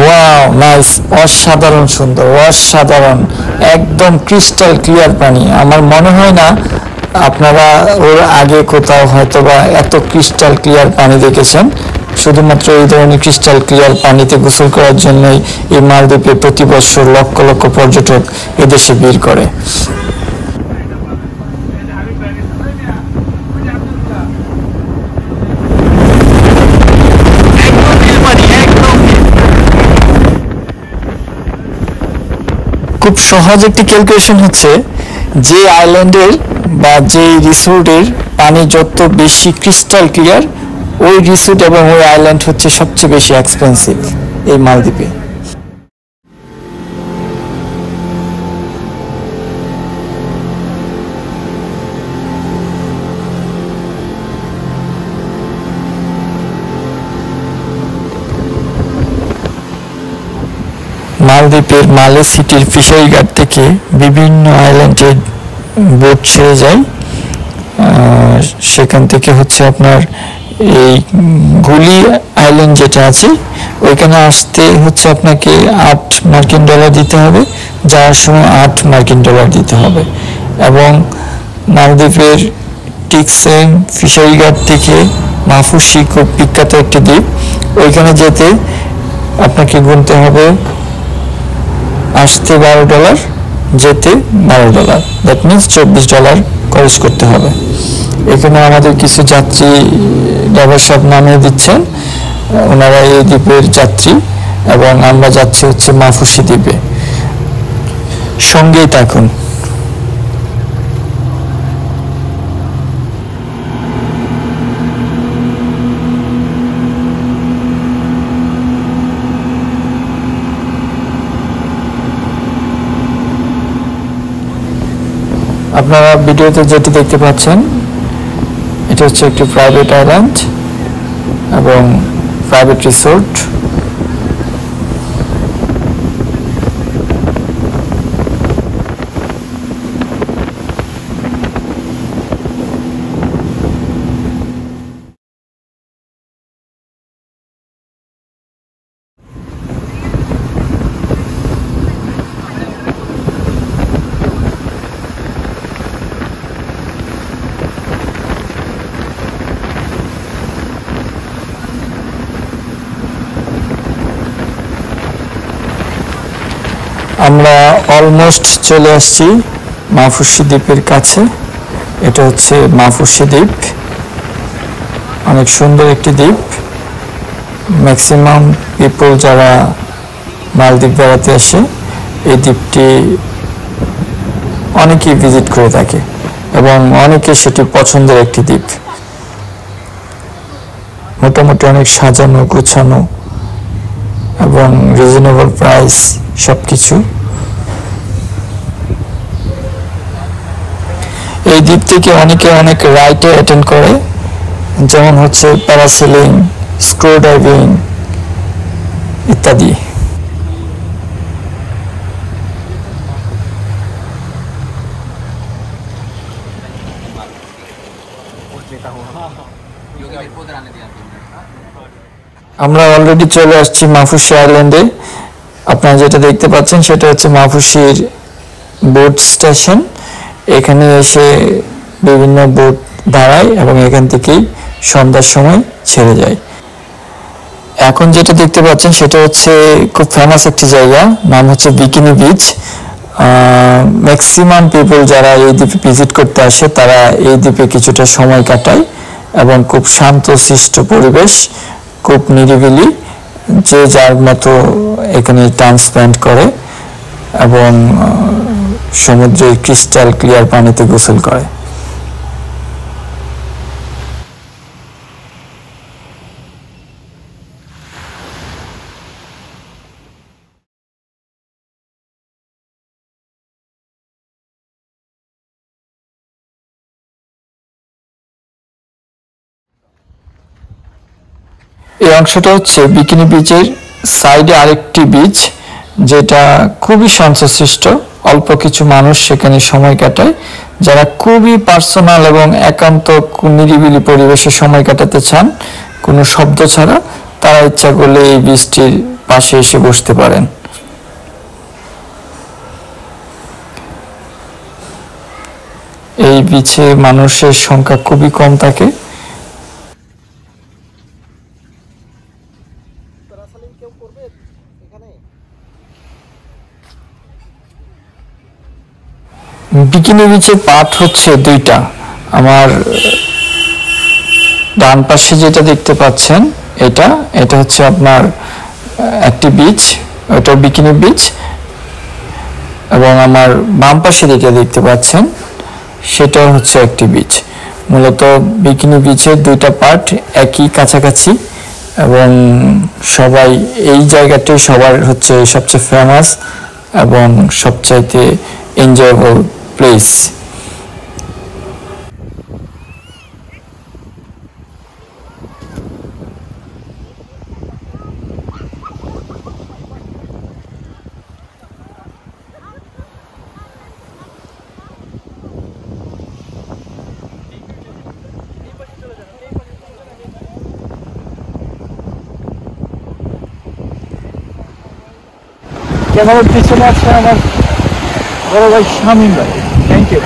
Wow nice, অসাধারণ সুন্দর, অসাধারণ, একদম ক্রিস্টাল ক্লিয়ার পানি। আমার মনে হয় না আপনারা ওর আগে কোথাও হয়তো বা এত ক্রিস্টাল ক্লিয়ার পানি দেখেছেন। শুধুমাত্র এই ধরনের ক্রিস্টাল ক্লিয়ার পানিতে গোসল করার জন্যই এই মালদ্বীপে প্রতি বছর লক্ষ লক্ষ পর্যটক এদেশে ভিড় করে। খুব সহজ একটি ক্যালকুলেশন হচ্ছে, যে আইল্যান্ডের বা যে রিসোর্টের পানি যত বেশি ক্রিস্টাল ক্লিয়ার, ওই রিসোর্ট এবং ওই আইল্যান্ড হচ্ছে সবচেয়ে বেশি এক্সপেন্সিভ এই মালদ্বীপে। মালদ্বীপের মালে সিটির ফিশারি ঘাট থেকে বিভিন্ন আইল্যান্ডে বোট ছেড়ে যায়। সেখান থেকে হচ্ছে আপনার এই গুলি আইল্যান্ড যেটা আছে ওইখানে আসতে হচ্ছে আপনাকে $8 দিতে হবে, যাওয়ার সময় $8 দিতে হবে। এবং মালদ্বীপের টিকসেন ফিশারি ঘাট থেকে মাফুসি খুব বিখ্যাত একটি দ্বীপ, ওইখানে যেতে আপনাকে গুনতে হবে আসতে $12, যেতে $12, দ্যাট মিনস $24 খরচ করতে হবে। এখানে আমাদের কিছু যাত্রী ড্রাইভার সাহেব নামিয়ে দিচ্ছেন, ওনারা এই দ্বীপের যাত্রী এবং আমরা যাচ্ছি হচ্ছে মাফুসি দ্বীপে। সঙ্গেই থাকুন। আপনারা ভিডিওতে যেটি দেখতে পাচ্ছেন এটা হচ্ছে একটি প্রাইভেট আইল্যান্ড এবং প্রাইভেট রিসোর্ট। আমরা অলমোস্ট চলে আসছি মাফুসি দ্বীপের কাছে। এটা হচ্ছে মাফুসি দ্বীপ, অনেক সুন্দর একটি দ্বীপ। ম্যাক্সিমাম পিপল যারা মালদ্বীপ বেড়াতে আসে এই দ্বীপটি অনেকেই ভিজিট করে থাকে এবং অনেকে সেটি পছন্দের একটি দ্বীপ। মোটামুটি অনেক সাজানো গোছানো এবং রিজনেবল প্রাইস সবকিছু। এই দ্বীপ থেকে অনেকে অনেক রাইডে অ্যাটেন্ড করে, যেমন হচ্ছে প্যারাসেলিং, স্ক্রু ডাইভিং ইত্যাদি। আমরা অলরেডি চলে আসছি মাফুসি আইল্যান্ডে। আপনারা যেটা দেখতে পাচ্ছেন সেটা হচ্ছে মাফুসির বোট স্টেশন। এখানে এসে বিভিন্ন বোট দাঁড়ায় এবং এখান থেকেই সন্ধ্যার সময় ছেড়ে যায়। এখন যেটা দেখতে পাচ্ছেন সেটা হচ্ছে খুব ফেমাস একটি জায়গা, নাম হচ্ছে বিকিনি বিচ। ম্যাক্সিমাম পিপল যারা এই দ্বীপে ভিজিট করতে আসে তারা এই দ্বীপে কিছুটা সময় কাটায় এবং খুব শান্তশিষ্ট পরিবেশ, খুব নিরিবিলি, যে যার মতো এখানে টাইম স্পেন্ড করে এবং সমুদ্রের ক্রিস্টাল ক্লিয়ার পানিতে গোসল করে। এই অংশটা হচ্ছে বিকিনি বিচের সাইডে আরেকটি বিচ, যেটা খুবই শান্তশিষ্ট, অল্প কিছু মানুষ সেখানে সময় কাটায়। যারা খুবই পার্সোনাল এবং একান্ত নিরিবিলি পরিবেশে সময় কাটাতে চান কোনো শব্দ ছাড়া, তারা ইচ্ছা করলে এই বীজটির পাশে এসে বসতে পারেন। এই বিচে মানুষের সংখ্যা খুবই কম থাকে। বিকিনি বিচের পাট হচ্ছে দুইটা। আমার ডান পাশে যেটা দেখতে পাচ্ছেন এটা হচ্ছে আপনার একটি বিচ, ওটা বিকিনি বিচ, এবং আমার বাম পাশে যেটা দেখতে পাচ্ছেন সেটা হচ্ছে একটি বিচ। মূলত বিকিনি বিচের দুইটা পার্ট একই কাছাকাছি, এবং সবাই এই জায়গাটাই সবার হচ্ছে সবচেয়ে ফেমাস এবং সবচাইতে এনজয়েবল প্লেস। ক্যামেরার পিছনে আছে আমার বড় ভাই শামীম ভাই। Thank you.